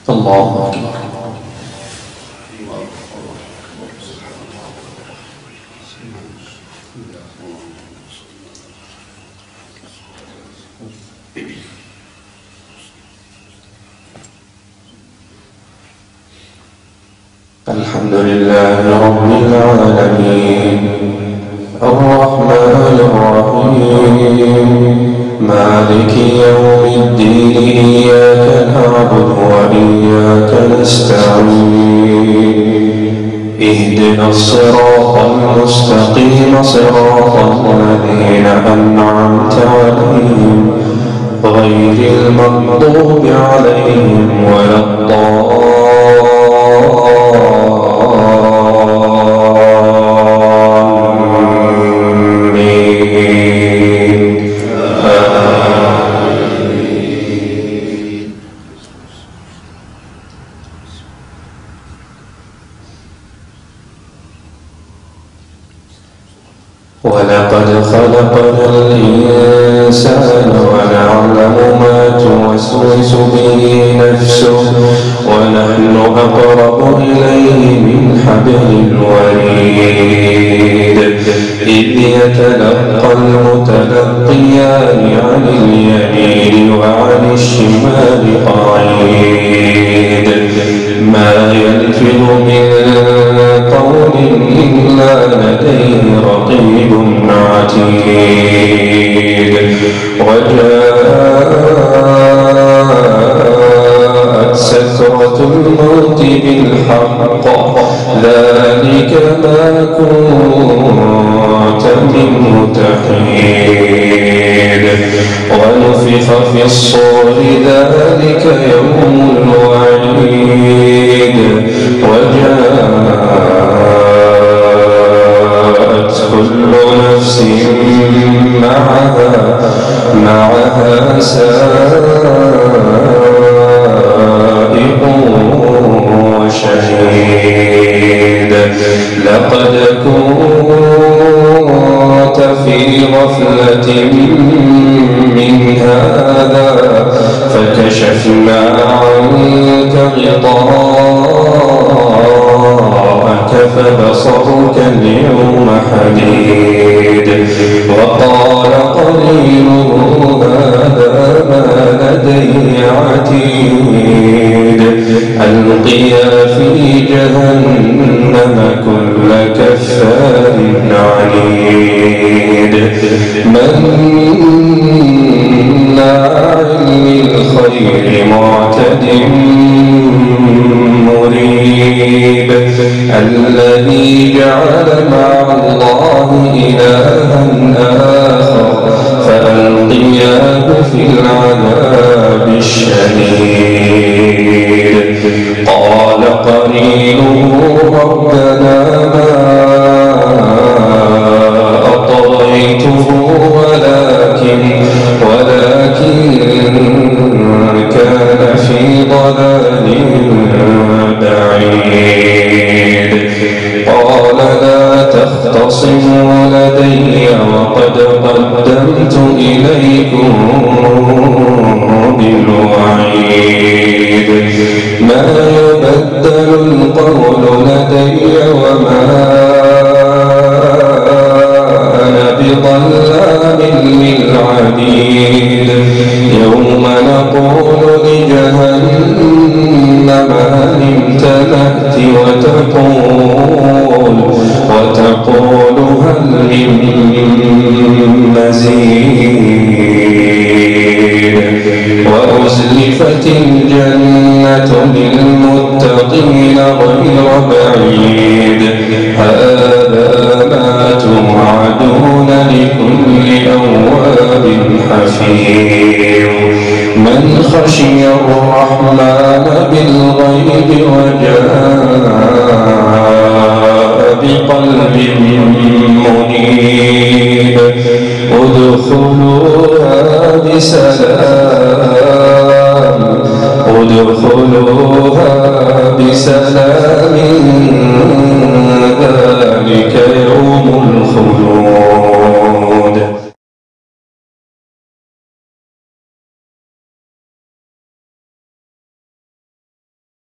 الله أكبر. الحمد لله رب العالمين الرحمن الرحيم مالك يوم الدين إياك نعبد وإياك نستعين اهدنا الصراط المستقيم صراط الذين أنعمت عليهم غير المغضوب عليهم ولا الضالين. ولقد خلقنا الإنسان ونعلم ما توسوس به نفسه ونحن أقرب إليه من حبل الوريد إذ يتلقى المتلقيان عن اليمين وعن الشمال قعيد ما يلفظ من قول إلا لديه رقيب عتيد وجاءت سكرة الموت بالحق ذلك ما كنت منه تحيد ونفخ في الصور ذلك يوم الوعيد وجاءت كل نفس معها سائق وشهيد لقد كنت في غفلة من هذا فكشفنا عنك غطاءك فبصرك اليوم حديد وقال قرينه هذا ما لدي عتيد ألقيا في جهنم كل كفار عنيد مناع للخير معتد مريب الذي جعل مع الله إلها آخر فألقياه في العذاب الشديد قال قرينه ربنا ما أطغيته ولكن كان في ضلال بعيد قال لا تختصموا لدي وقد قدمت إليكم بالوعيد ما يبدل القول لدي وما أنا بظلام للعبيد يوم نقول لجهنم هل امتلأت وتقول هل من مزيد وأزلفت الجنة للمتقين غير بعيد هذا ما توعدون لكل أواب حفيظ من خشي الرحمن بالغيب وجاء بقلب منيب ادخلوها بسلام ذلك يوم الخلود